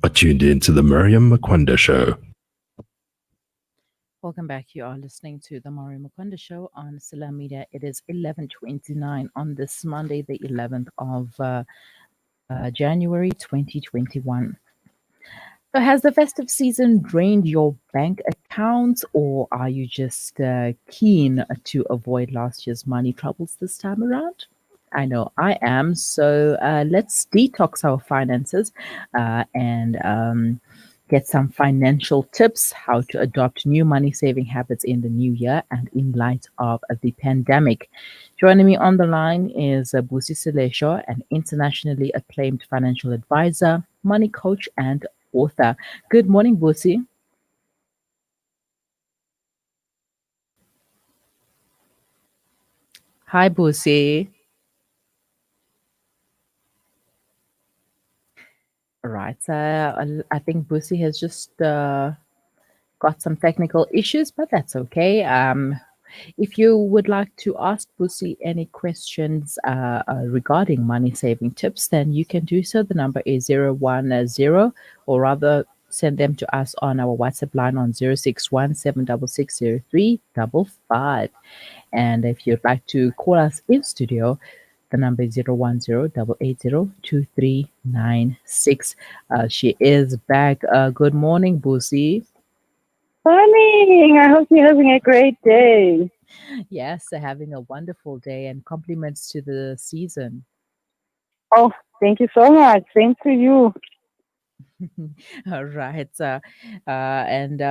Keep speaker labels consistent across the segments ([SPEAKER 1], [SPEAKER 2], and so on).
[SPEAKER 1] are tuned in to the Miriam Makunda Show.
[SPEAKER 2] Welcome back. You are listening to the Mario Mukonda Show on Salam Media. It is 11:29 on this Monday, the 11th of January 2021. So, has the festive season drained your bank accounts, or are you just keen to avoid last year's money troubles this time around? I know I am. So, let's detox our finances and get some financial tips how to adopt new money saving habits in the new year and in light of the pandemic. Joining me on the line is Busi Selesho, an internationally acclaimed financial advisor, money coach, and author. Good morning, Busi. Hi, Busi. Right. I think Busi has just got some technical issues, but that's okay. If you would like to ask Busi any questions regarding money saving tips, then you can do so. The number is 010, or rather, send them to us on our WhatsApp line on 061 766 0355. And if you'd like to call us in studio, the number is 010 880 2396. She is back. Good morning, Busi.
[SPEAKER 3] Morning. I hope you're having a great day.
[SPEAKER 2] Yes, having a wonderful day and compliments to the season.
[SPEAKER 3] Oh, thank you so much. Same to you.
[SPEAKER 2] All right. And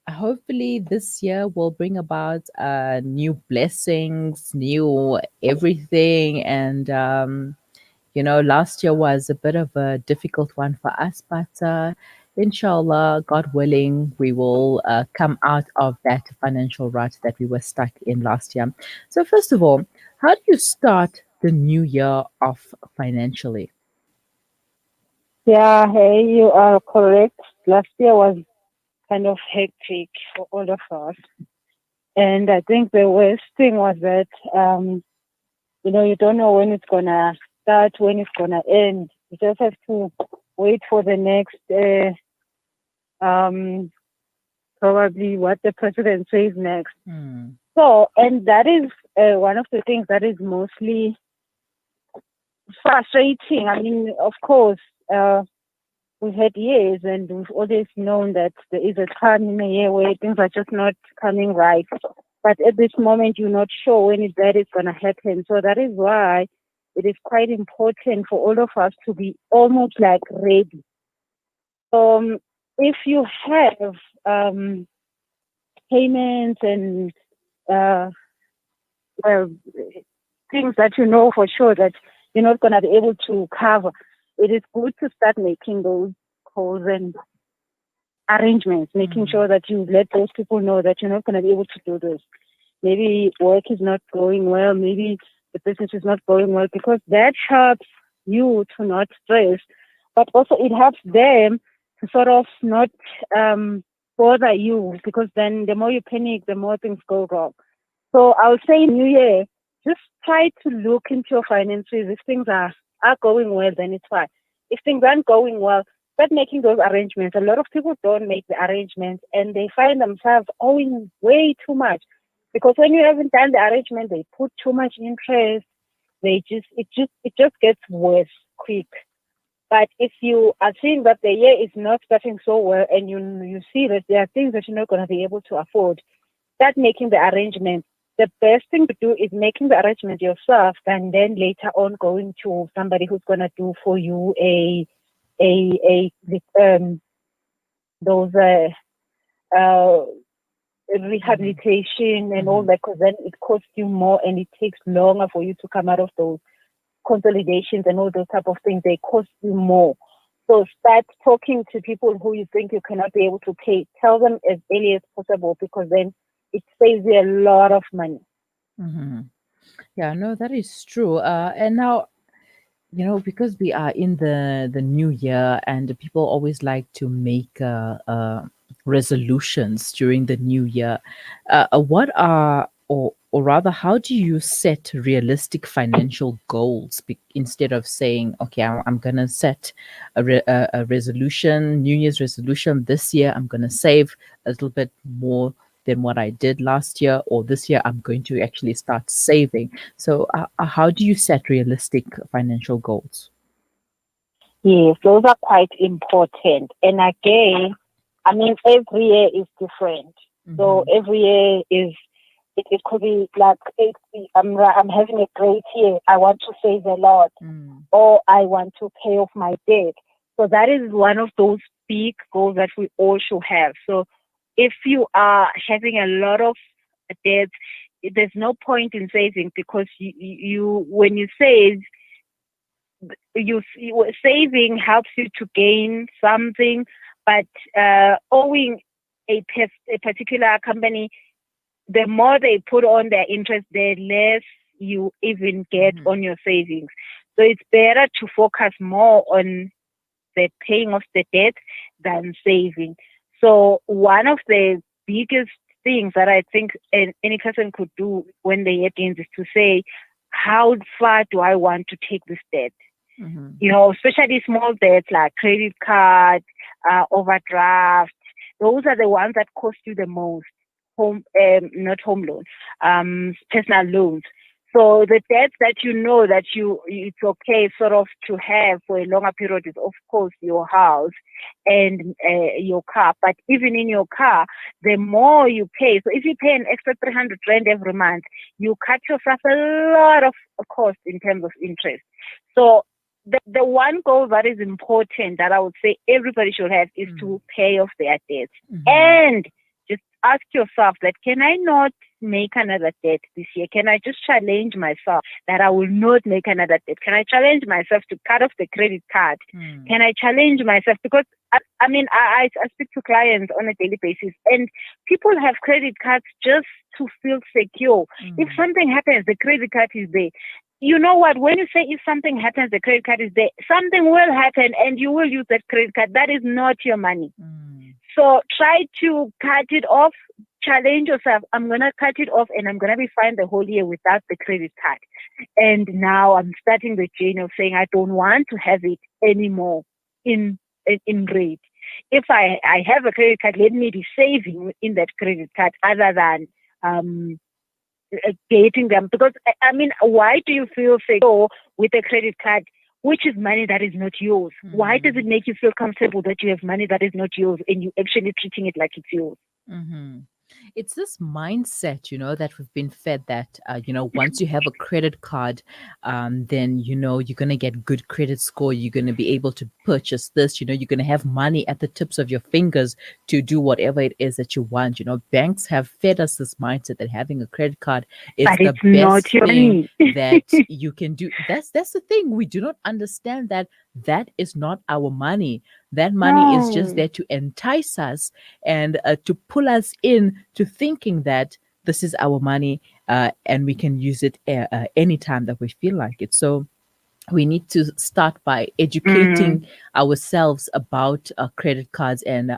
[SPEAKER 2] hopefully this year will bring about new blessings, new everything. And last year was a bit of a difficult one for us, but inshallah, God willing, we will come out of that financial rut that we were stuck in last year. So, first of all, how do you start the new year off financially?
[SPEAKER 3] Yeah, hey, you are correct. Last year was kind of hectic for all of us. And I think the worst thing was that, you don't know when it's going to start, when it's going to end. You just have to wait for the next, um, probably what the president says next.
[SPEAKER 2] Hmm.
[SPEAKER 3] So, and that is one of the things that is mostly frustrating. I mean, of course, we've had years and we've always known that there is a time in a year where things are just not coming right. But at this moment, you're not sure when that is going to happen. So that is why it is quite important for all of us to be almost like ready. If you have um, payments and uh, well, things that you know for sure that you're not going to be able to cover, it is good to start making those calls and arrangements, making
[SPEAKER 2] Hmm.
[SPEAKER 3] sure that you let those people know that you're not going to be able to do this. Maybe work is not going well, maybe the business is not going well, because that helps you to not stress, but also it helps them to sort of not bother you, because then the more you panic, the more things go wrong. So I'll say New Year, just try to look into your finances. If things are going well, then it's fine. If things aren't going well, start making those arrangements. A lot of people don't make the arrangements and they find themselves owing way too much. Because when you haven't done the arrangement, they put too much interest. It just gets worse quick. But if you are seeing that the year is not starting so well and you see that there are things that you're not going to be able to afford, start making the arrangement. The best thing to do is making the arrangement yourself, and then later on going to somebody who's gonna do for you a those uh
[SPEAKER 2] Hmm.
[SPEAKER 3] rehabilitation and all
[SPEAKER 2] Hmm.
[SPEAKER 3] that, because then it costs you more and it takes longer for you to come out of those consolidations and all those type of things. They cost you more. So start talking to people who you think you cannot be able to pay. Tell them as early as possible, because then it saves you a lot of money.
[SPEAKER 2] Hmm. Yeah, no, that is true. And now, because we are in the new year, and people always like to make resolutions during the new year. What are or or rather, how do you set realistic financial goals instead of saying, okay, I'm going to set a resolution, New Year's resolution this year, I'm going to save a little bit more than what I did last year, or this year I'm going to actually start saving. So how do you set realistic financial goals?
[SPEAKER 3] Yes, those are quite important. And again, I mean, every year is different. So every year it could be like, I'm having a great year. I want to save a lot, or I want to pay off my debt. So that is one of those big goals that we all should have. So if you are having a lot of debt, there's no point in saving, because you when you save, saving helps you to gain something, but owing a particular company, the more they put on their interest, the less you even get on your savings. So it's better to focus more on the paying off the debt than saving. So one of the biggest things that I think any person could do when they get in is to say, how far do I want to take this debt? You know, especially small debts like credit card, overdraft. Those are the ones that cost you the most. Not home loans, personal loans. So the debts that you know that it's okay sort of to have for a longer period is, of course, your house and your car. But even in your car, the more you pay, so if you pay an extra 300 Rand every month, you cut yourself a lot of cost in terms of interest. So the one goal that is important that I would say everybody should have is to pay off their debts. And just ask yourself that, can I not make another debt this year? Can I just challenge myself that I will not make another debt? Can I challenge myself to cut off the credit card? Can I challenge myself? Because I speak to clients on a daily basis, and people have credit cards just to feel secure. If something happens, the credit card is there. You know what? When you say if something happens, the credit card is there, something will happen and you will use that credit card. That is not your money. So try to cut it off. Challenge yourself. I'm going to cut it off and I'm going to be fine the whole year without the credit card. And now I'm starting the journey of saying I don't want to have it anymore in rate. If I have a credit card, let me be saving in that credit card other than getting them. Because, I mean, why do you feel secure with a credit card, which is money that is not yours? Why does it make you feel comfortable that you have money that is not yours and you're actually treating it like it's yours?
[SPEAKER 2] It's this mindset, that we've been fed that, once you have a credit card, then, you're going to get good credit score. You're going to be able to purchase this, you're going to have money at the tips of your fingers to do whatever it is that you want. Banks have fed us this mindset that having a credit card is
[SPEAKER 3] but
[SPEAKER 2] the
[SPEAKER 3] it's
[SPEAKER 2] best
[SPEAKER 3] not your
[SPEAKER 2] thing
[SPEAKER 3] money.
[SPEAKER 2] that you can do. That's the thing. We do not understand that is not our money. That money is just there to entice us and to pull us in to thinking that this is our money and we can use it anytime that we feel like it. So we need to start by educating ourselves about credit cards and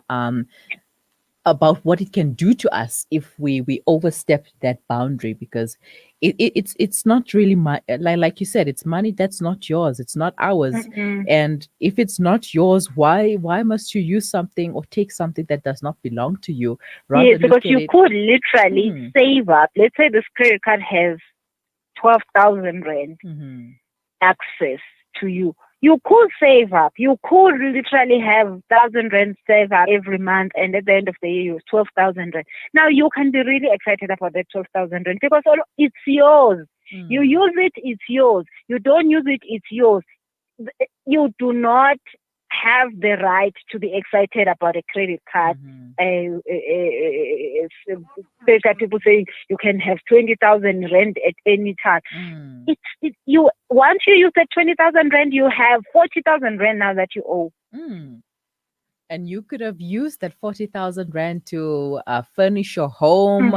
[SPEAKER 2] about what it can do to us if we overstep that boundary, because it's not really like you said, it's money that's not yours, it's not ours. And if it's not yours, why must you use something or take something that does not belong to you?
[SPEAKER 3] Yes, because you could literally save up. Let's say this credit card has 12,000 Rand access to you. You could save up. You could literally have 1,000 Rand save up every month, and at the end of the year, you have 12,000 Rand. Now, you can be really excited about that 12,000 Rand because it's yours. You use it, it's yours. You don't use it, it's yours. You do not have the right to be excited about a credit card. People say you can have 20,000 Rand at any time. Once you use that 20,000 Rand, you have 40,000 Rand now that you owe.
[SPEAKER 2] And you could have used that 40,000 Rand to furnish your home,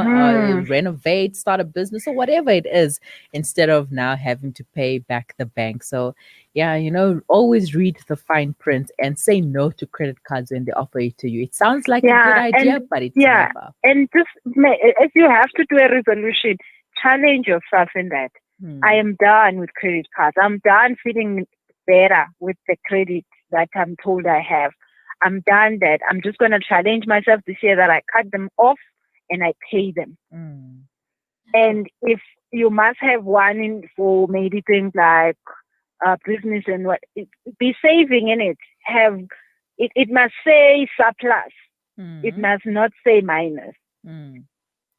[SPEAKER 2] renovate, start a business, or whatever it is, instead of now having to pay back the bank. So, yeah, always read the fine print and say no to credit cards when they offer it to you. It sounds like a good idea, but it's never.
[SPEAKER 3] And just if you have to do a resolution challenge yourself in that.
[SPEAKER 2] Hmm.
[SPEAKER 3] I am done with credit cards. I'm done feeling better with the credit that I'm told I have. I'm done that. I'm just going to challenge myself this year that I cut them off and I pay them.
[SPEAKER 2] Hmm.
[SPEAKER 3] And if you must have one in for maybe things like business and be saving in it. It must say surplus. It
[SPEAKER 2] Hmm.
[SPEAKER 3] must not say minus.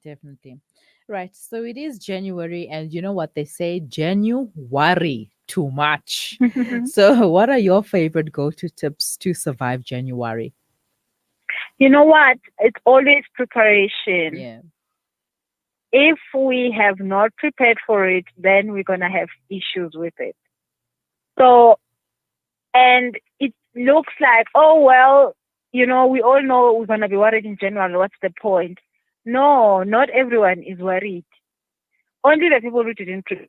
[SPEAKER 2] Definitely. Right. So it is January, and you know what they say? January too much. So, what are your favorite go-to tips to survive January?
[SPEAKER 3] You know what? It's always preparation.
[SPEAKER 2] Yeah.
[SPEAKER 3] If we have not prepared for it, then we're going to have issues with it. So, and it looks like, oh, well, we all know we're going to be worried in January. What's the point? No, not everyone is worried. Only the people who didn't prepare.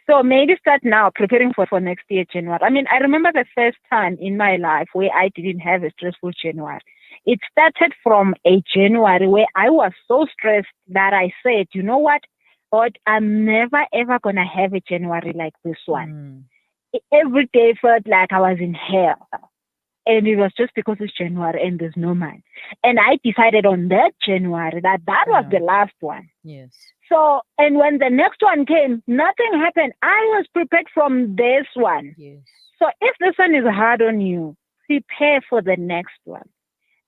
[SPEAKER 3] So maybe start now preparing for next year, January. I mean, I remember the first time in my life where I didn't have a stressful January. It started from a January where I was so stressed that I said, you know what? But I'm never, ever going to have a January like this one. Every day felt like I was in hell. And it was just because it's January and there's no man. And I decided on that January that was the last one.
[SPEAKER 2] Yes.
[SPEAKER 3] So, and when the next one came, nothing happened. I was prepared from this one.
[SPEAKER 2] Yes.
[SPEAKER 3] So if this one is hard on you, prepare for the next one.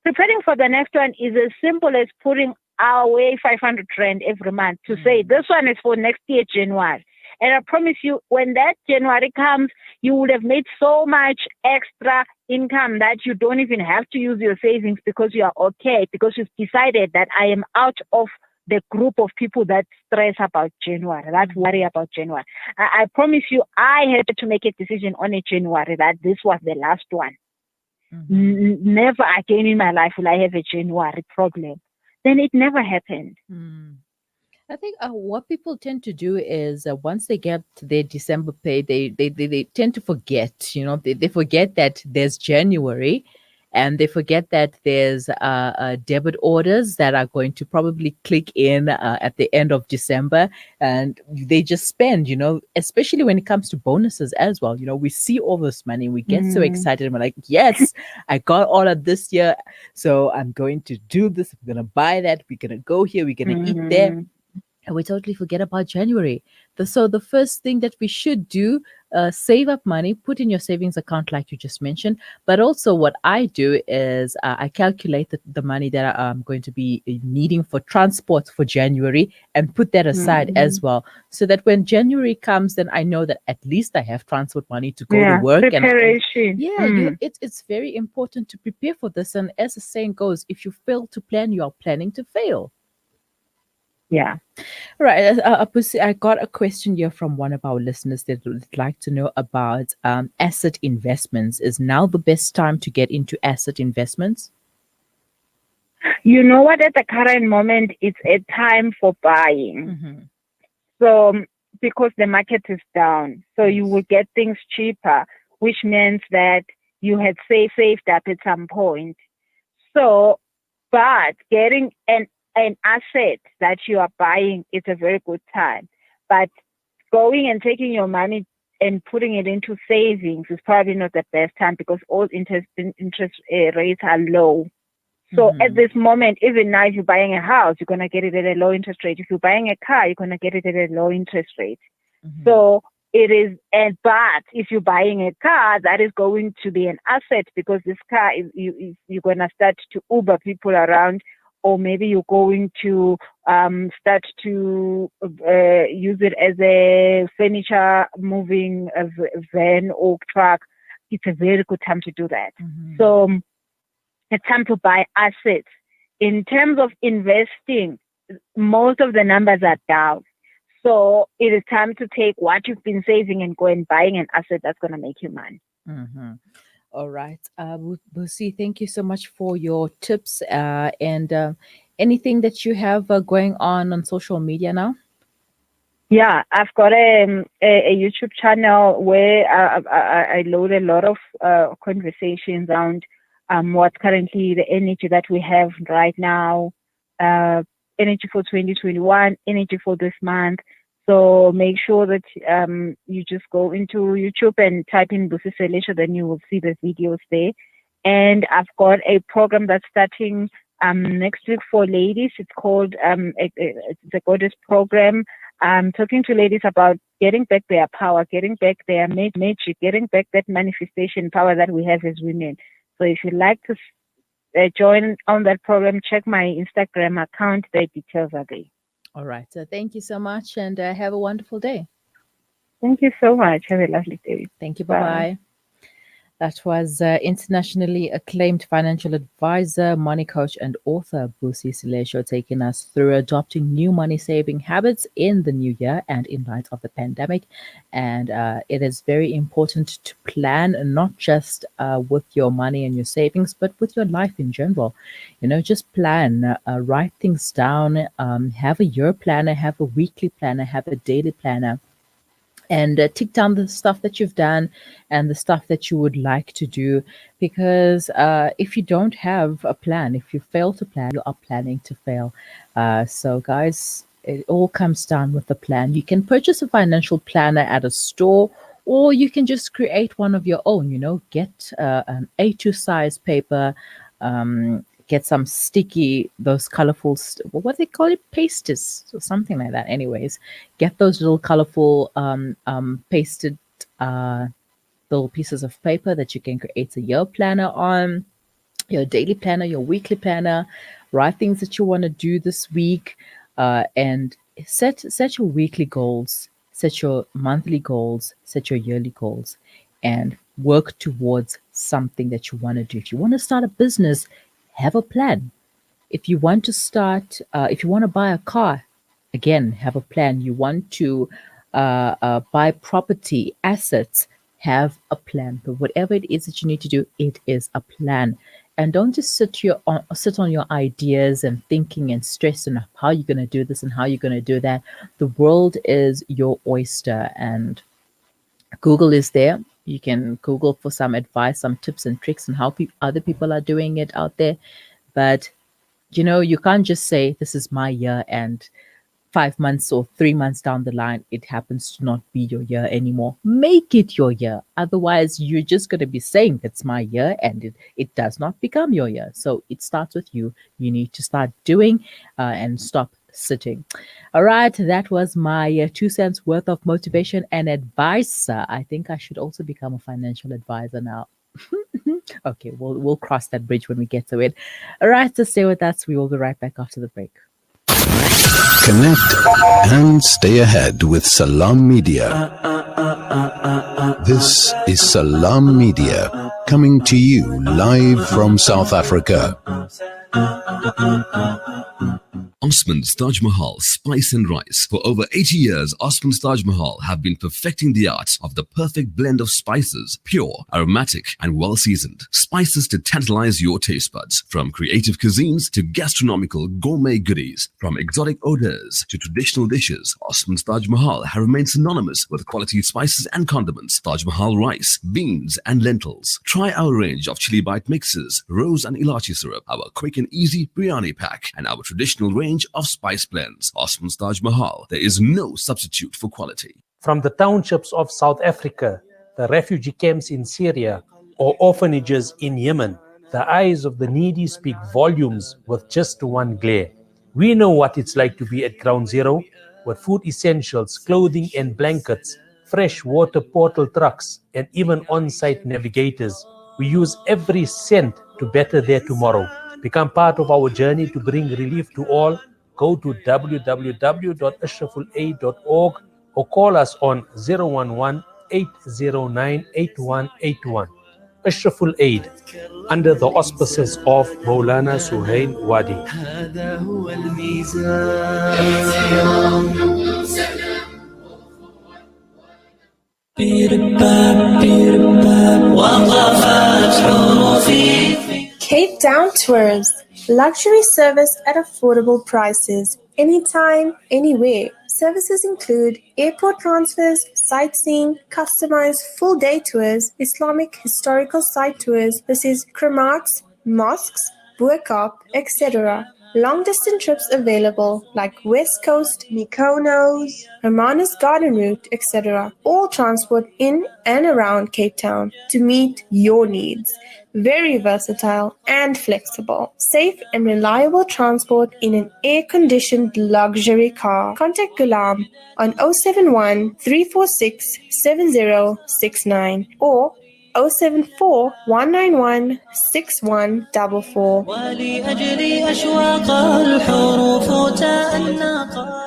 [SPEAKER 3] Preparing for the next one is as simple as putting away 500 Rand every month to say, this one is for next year, January. And I promise you, when that January comes, you would have made so much extra income that you don't even have to use your savings because you are okay, because you've decided that I am out of the group of people that stress about January, that worry about January. I promise you, I had to make a decision on a January that this was the last one. Never again in my life will I have a January problem. Then it never happened.
[SPEAKER 2] I think what people tend to do is once they get their December pay, they tend to forget, they forget that there's January, and they forget that there's debit orders that are going to probably click in at the end of December, and they just spend, especially when it comes to bonuses as well. We see all this money, we get so excited, and we're like, yes, I got all of this year, so I'm going to do this, I'm going to buy that, we're going to go here, we're going to eat there. And we totally forget about January. So the first thing that we should do, save up money, put in your savings account like you just mentioned. But also what I do is I calculate the money that I'm going to be needing for transport for January and put that aside as well. So that when January comes, then I know that at least I have transport money to go to work.
[SPEAKER 3] Preparation.
[SPEAKER 2] It's very important to prepare for this. And as the saying goes, if you fail to plan, you are planning to fail.
[SPEAKER 3] Yeah.
[SPEAKER 2] Right. Busi, I got a question here from one of our listeners that would like to know about asset investments. Is now the best time to get into asset investments?
[SPEAKER 3] You know what? At the current moment, it's a time for buying. So, because the market is down, so you will get things cheaper, which means that you had saved up at some point. So, but getting an asset that you are buying, it's a very good time. But going and taking your money and putting it into savings is probably not the best time because all interest rates are low. So at this moment, even now, if you're buying a house, you're going to get it at a low interest rate. If you're buying a car, you're going to get it at a low interest rate. So it is, but if you're buying a car, that is going to be an asset because this car is you're going to start to Uber people around, or maybe you're going to start to use it as a furniture moving van or truck. It's a very good time to do that. So it's time to buy assets. In terms of investing, most of the numbers are down. So it is time to take what you've been saving and go and buying an asset that's going to make you money.
[SPEAKER 2] All right. Busi, thank you so much for your tips and anything that you have going on social media now.
[SPEAKER 3] Yeah, I've got a YouTube channel where I load a lot of conversations around what's currently the energy that we have right now, energy for 2021, energy for this month. So make sure that you just go into YouTube and type in Busi Selesho, then you will see the videos there. And I've got a program that's starting next week for ladies. It's called it's a goddess program. I'm talking to ladies about getting back their power, getting back their magic, getting back that manifestation power that we have as women. So if you'd like to join on that program, check my Instagram account. The details are there.
[SPEAKER 2] All right. So thank you so much, and have a wonderful day.
[SPEAKER 3] Thank you so much. Have a lovely day.
[SPEAKER 2] Thank you. Bye-bye. That was internationally acclaimed financial advisor, money coach, and author Busi Selesho taking us through adopting new money-saving habits in the new year and in light of the pandemic. And it is very important to plan, not just with your money and your savings, but with your life in general. Just plan, write things down, have a year planner, have a weekly planner, have a daily planner. And tick down the stuff that you've done and the stuff that you would like to do. Because if you don't have a plan, if you fail to plan, you are planning to fail. So guys, it all comes down with the plan. You can purchase a financial planner at a store, or you can just create one of your own. Get an A2 size paper, get some sticky, those colorful, what they call it, pastes or something like that. Anyways, get those little colorful pasted little pieces of paper that you can create a year planner on, your daily planner, your weekly planner. Write things that you want to do this week, and set your weekly goals, set your monthly goals, set your yearly goals, and work towards something that you want to do. If you want to start a business, have a plan. If you want to buy a car, again, have a plan. You want to buy property, assets, have a plan. But whatever it is that you need to do, it is a plan. And don't just sit on your ideas and thinking and stress on how you're going to do this and how you're going to do that. The world is your oyster, and Google is there. You can Google for some advice, some tips and tricks on how other people are doing it out there. But, you can't just say, this is my year, and 5 months or 3 months down the line, it happens to not be your year anymore. Make it your year. Otherwise, you're just going to be saying, that's my year, and it does not become your year. So it starts with you. You need to start doing and stop sitting. All right, that was my 2 cents worth of motivation and advice. I think I should also become a financial advisor now. Okay, we'll cross that bridge when we get to it. All right, so stay with us. We will be right back after the break.
[SPEAKER 1] Connect and stay ahead with Salam Media. This is Salam Media, coming to you live from South Africa.
[SPEAKER 4] Osman's Taj Mahal Spice and Rice. For over 80 years, Osman's Taj Mahal have been perfecting the art of the perfect blend of spices, pure, aromatic, and well-seasoned. Spices to tantalize your taste buds. From creative cuisines to gastronomical gourmet goodies. From exotic odors to traditional dishes, Osman's Taj Mahal have remained synonymous with quality spices and condiments. Taj Mahal rice, beans, and lentils. Try our range of chili bite mixes, rose and ilachi syrup, our quick and easy biryani pack, and our traditional range of spice blends. Osman's Taj Mahal. There is no substitute for quality.
[SPEAKER 5] From the townships of South Africa, the refugee camps in Syria, or orphanages in Yemen, the eyes of the needy speak volumes with just one glare. We know what it's like to be at ground zero, with food essentials, clothing and blankets, fresh water portal trucks, and even on-site navigators. We use every cent to better their tomorrow. Become part of our journey to bring relief to all. Go to www.ashrafulaid.org or call us on 011-809-8181. Ashraful Aid, under the auspices of Maulana Suhail Wadi.
[SPEAKER 6] Cape Town Tours, luxury service at affordable prices, anytime, anywhere. Services include airport transfers, sightseeing, customized full-day tours, Islamic historical site tours. This is Kremats, mosques, Boerkaap, etc. Long-distance trips available like West Coast, Mykonos, Hermanus Garden Route, etc. All transport in and around Cape Town to meet your needs. Very versatile and flexible. Safe and reliable transport in an air-conditioned luxury car. Contact Gulam on 071 346 7069 or 074 191 6144.
[SPEAKER 7] ولأجلي أشواق الحروف تأنقت.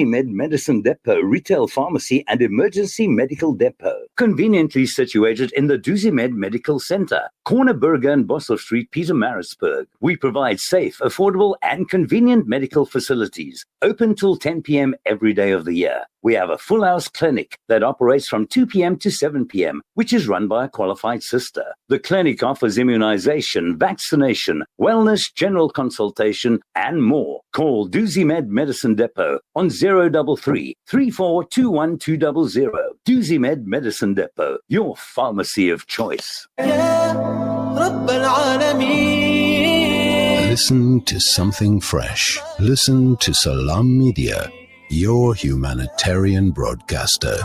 [SPEAKER 8] Med Medicine Depot Retail Pharmacy and Emergency Medical Depot. Conveniently situated in the Med Medical Center, Corner Burger and Boshoff Street, Pietermaritzburg. We provide safe, affordable and convenient medical facilities. Open till 10 p.m. every day of the year. We have a full house clinic that operates from 2 p.m. to 7 p.m., which is run by a qualified sister. The clinic offers immunization, vaccination, wellness, general consultation, and more. Call Med Medicine Depot on 033 3421 200. Med Medicine Depot, your pharmacy of choice.
[SPEAKER 1] Listen to something fresh. Listen to Salam Media, your humanitarian broadcaster.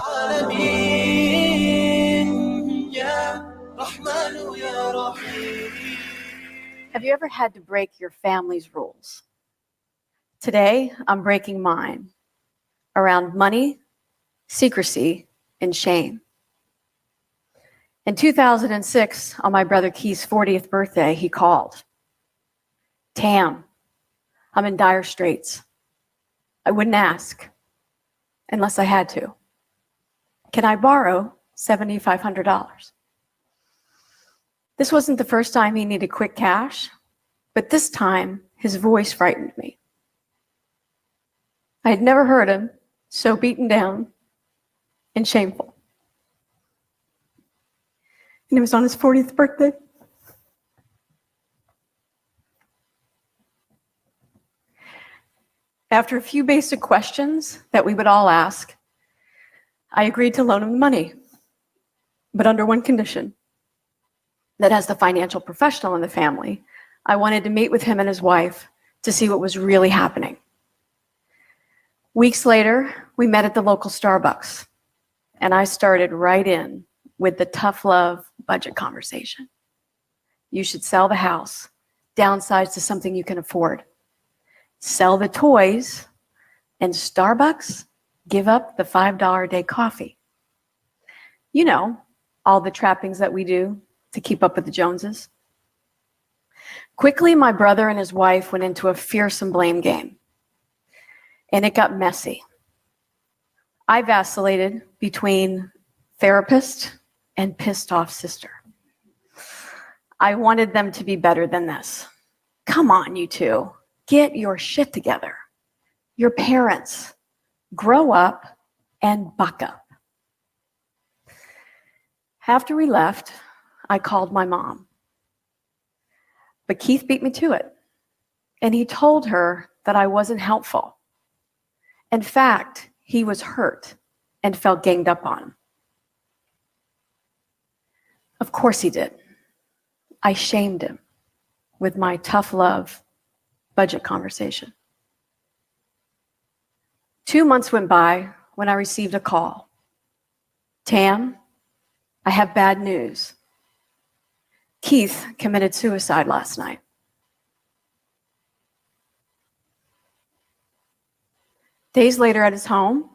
[SPEAKER 9] Have you ever had to break your family's rules? Today, I'm breaking mine around money, secrecy, and shame. In 2006, on my brother Keith's 40th birthday, he called. Tam, I'm in dire straits. I wouldn't ask unless I had to. Can I borrow $7,500? This wasn't the first time he needed quick cash, but this time his voice frightened me. I had never heard him so beaten down and shameful. And it was on his 40th birthday. After a few basic questions that we would all ask, I agreed to loan him the money, but under one condition: that as the financial professional in the family, I wanted to meet with him and his wife to see what was really happening. Weeks later, we met at the local Starbucks, and I started right in with the tough love budget conversation. You should sell the house, downsize to something you can afford, sell the toys, and Starbucks, give up the $5 a day coffee. You know, all the trappings that we do to keep up with the Joneses. Quickly, my brother and his wife went into a fearsome blame game, and it got messy. I vacillated between therapist and pissed off sister. I wanted them to be better than this. Come on, you two, get your shit together. Your parents, grow up and buck up. After we left, I called my mom. But Keith beat me to it, and he told her that I wasn't helpful. In fact, he was hurt and felt ganged up on. Of course he did. I shamed him with my tough love budget conversation. 2 months went by when I received a call. Tam, I have bad news. Keith committed suicide last night. Days later at his home,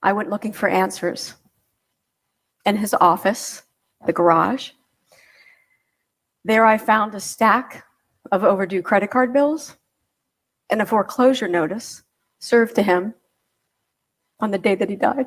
[SPEAKER 9] I went looking for answers. In his office, the garage, there I found a stack of overdue credit card bills and a foreclosure notice served to him on the day that he died.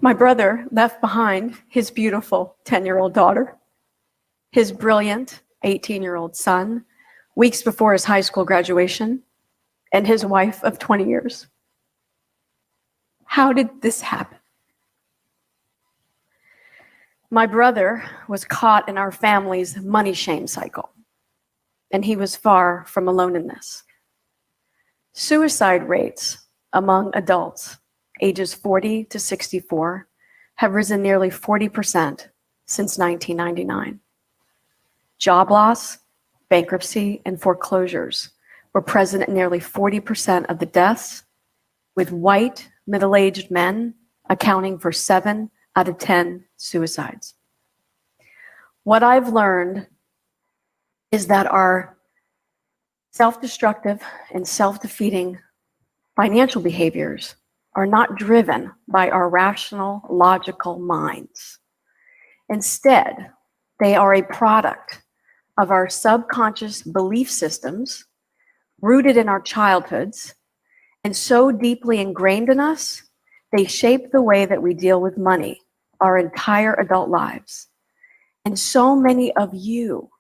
[SPEAKER 9] My brother left behind his beautiful 10-year-old daughter, his brilliant 18-year-old son, weeks before his high school graduation, and his wife of 20 years. How did this happen? My brother was caught in our family's money shame cycle, and he was far from alone in this. Suicide rates among adults ages 40 to 64 have risen nearly 40% since 1999. Job loss, bankruptcy, and foreclosures were present in nearly 40% of the deaths, with white, middle-aged men accounting for 7 out of 10 suicides. What I've learned is that our self-destructive and self-defeating financial behaviors are not driven by our rational, logical minds. Instead, they are a product of our subconscious belief systems rooted in our childhoods and so deeply ingrained in us, they shape the way that we deal with money our entire adult lives. And so many of you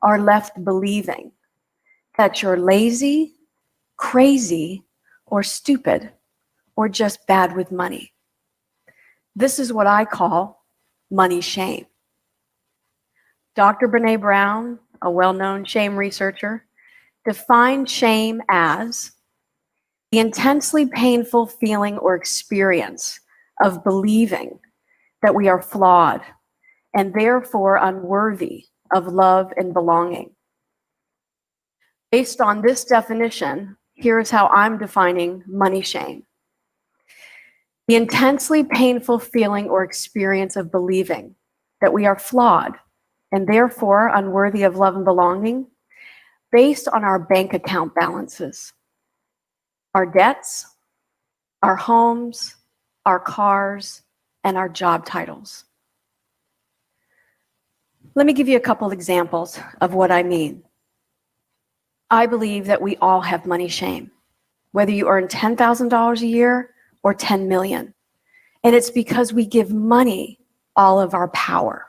[SPEAKER 9] are left believing that you're lazy, crazy, or stupid, or just bad with money. This is what I call money shame. Dr. Brené Brown, a well-known shame researcher, defined shame as the intensely painful feeling or experience of believing that we are flawed and therefore unworthy of love and belonging. Based on this definition, here's how I'm defining money shame. The intensely painful feeling or experience of believing that we are flawed and therefore unworthy of love and belonging based on our bank account balances, our debts, our homes, our cars, and our job titles. Let me give you a couple examples of what I mean. I believe that we all have money shame, whether you earn $10,000 a year or 10 million. And it's because we give money all of our power.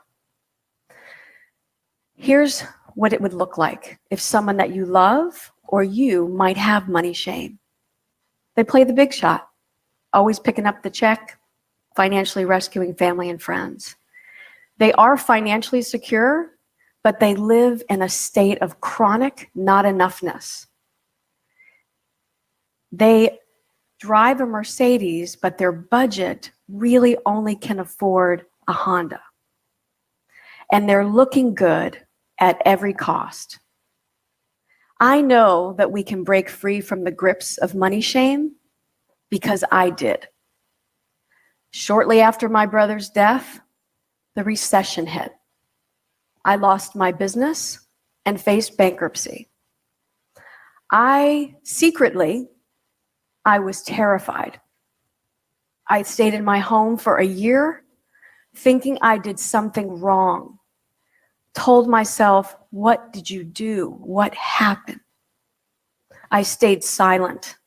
[SPEAKER 9] Here's what it would look like if someone that you love or you might have money shame. They play the big shot, always picking up the check, financially rescuing family and friends. They are financially secure, but they live in a state of chronic not enoughness. They drive a Mercedes, but their budget really only can afford a Honda. And they're looking good at every cost. I know that we can break free from the grips of money shame because I did. Shortly after my brother's death, the recession hit. I lost my business and faced bankruptcy. I was terrified. I stayed in my home for a year thinking I did something wrong. Told myself, what did you do? What happened? I stayed silent.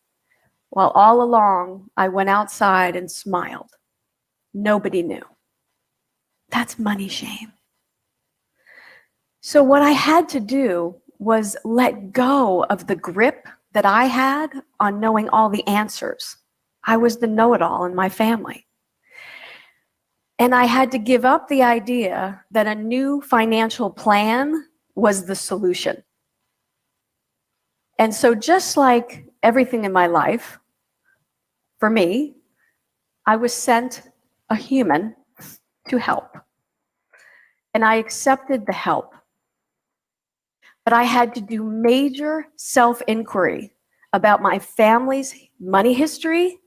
[SPEAKER 9] While all along, I went outside and smiled. Nobody knew. That's money shame. So what I had to do was let go of the grip that I had on knowing all the answers. I was the know-it-all in my family. And I had to give up the idea that a new financial plan was the solution. And so just like everything in my life, for me, I was sent a human to help. And I accepted the help. But I had to do major self-inquiry about my family's money history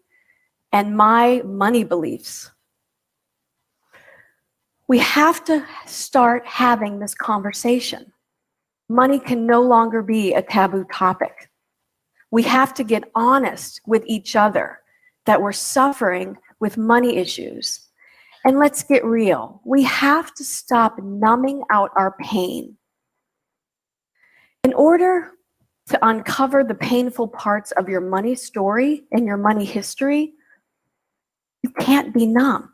[SPEAKER 9] and my money beliefs. We have to start having this conversation. Money can no longer be a taboo topic. We have to get honest with each other that we're suffering with money issues. And let's get real. We have to stop numbing out our pain. In order to uncover the painful parts of your money story and your money history, you can't be numb.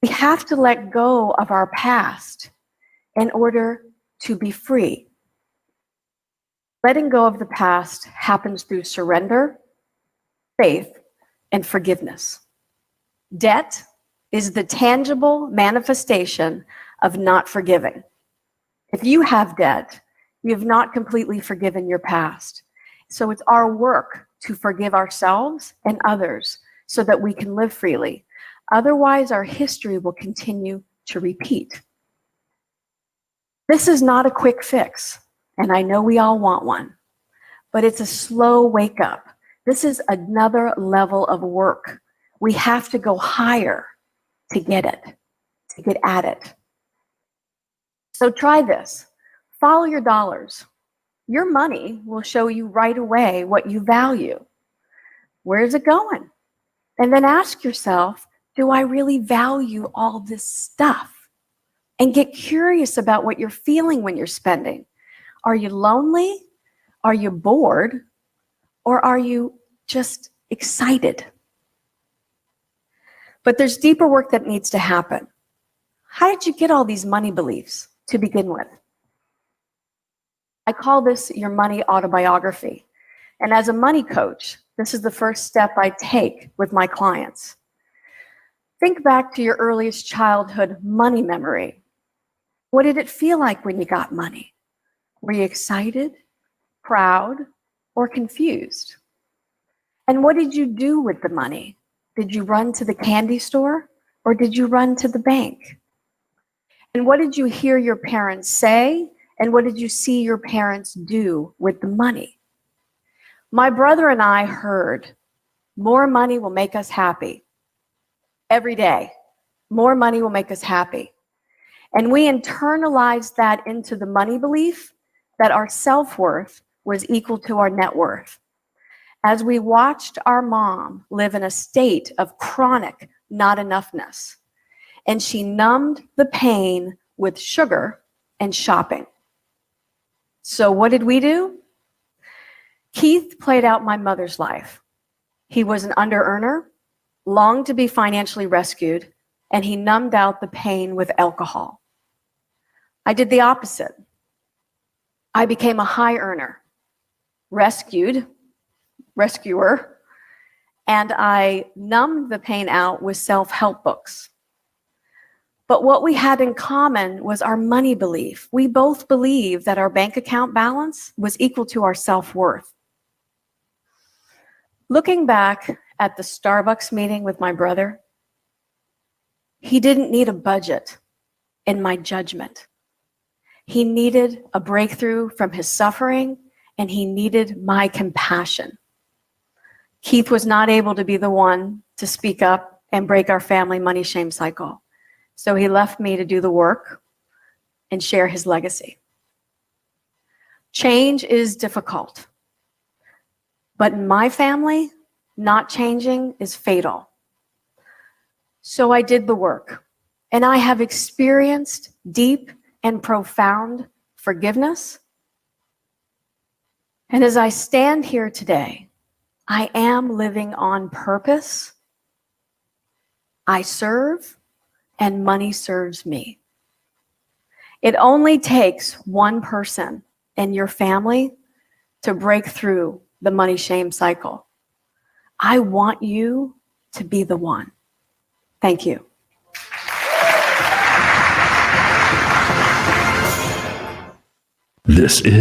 [SPEAKER 9] We have to let go of our past in order to be free. Letting go of the past happens through surrender, faith, and forgiveness. Debt is the tangible manifestation of not forgiving. If you have debt, you have not completely forgiven your past. So it's our work to forgive ourselves and others so that we can live freely. Otherwise, our history will continue to repeat. This is not a quick fix, and I know we all want one, but it's a slow wake up. This is another level of work. We have to go higher to get it, to get at it. So try this. Follow your dollars. Your money will show you right away what you value. Where is it going? And then ask yourself, do I really value all this stuff? And get curious about what you're feeling when you're spending. Are you lonely? Are you bored? Or are you just excited? But there's deeper work that needs to happen. How did you get all these money beliefs to begin with? I call this your money autobiography. And as a money coach, this is the first step I take with my clients. Think back to your earliest childhood money memory. What did it feel like when you got money? Were you excited, proud, or confused? And what did you do with the money? Did you run to the candy store or did you run to the bank? And what did you hear your parents say? And what did you see your parents do with the money? My brother and I heard, more money will make us happy. Every day, more money will make us happy. And we internalized that into the money belief that our self-worth was equal to our net worth. As we watched our mom live in a state of chronic not enoughness, and she numbed the pain with sugar and shopping. So what did we do? Keith played out my mother's life. He was an under-earner, longed to be financially rescued, and he numbed out the pain with alcohol. I did the opposite. I became a high earner, rescuer, and I numbed the pain out with self-help books. But what we had in common was our money belief. We both believed that our bank account balance was equal to our self-worth. Looking back at the Starbucks meeting with my brother, he didn't need a budget in my judgment. He needed a breakthrough from his suffering, and he needed my compassion. Keith was not able to be the one to speak up and break our family money shame cycle. So he left me to do the work and share his legacy. Change is difficult. But in my family, not changing is fatal. So I did the work, and I have experienced deep and profound forgiveness. And as I stand here today, I am living on purpose. I serve, and money serves me. It only takes one person in your family to break through the money shame cycle. I want you to be the one. Thank you.
[SPEAKER 1] This is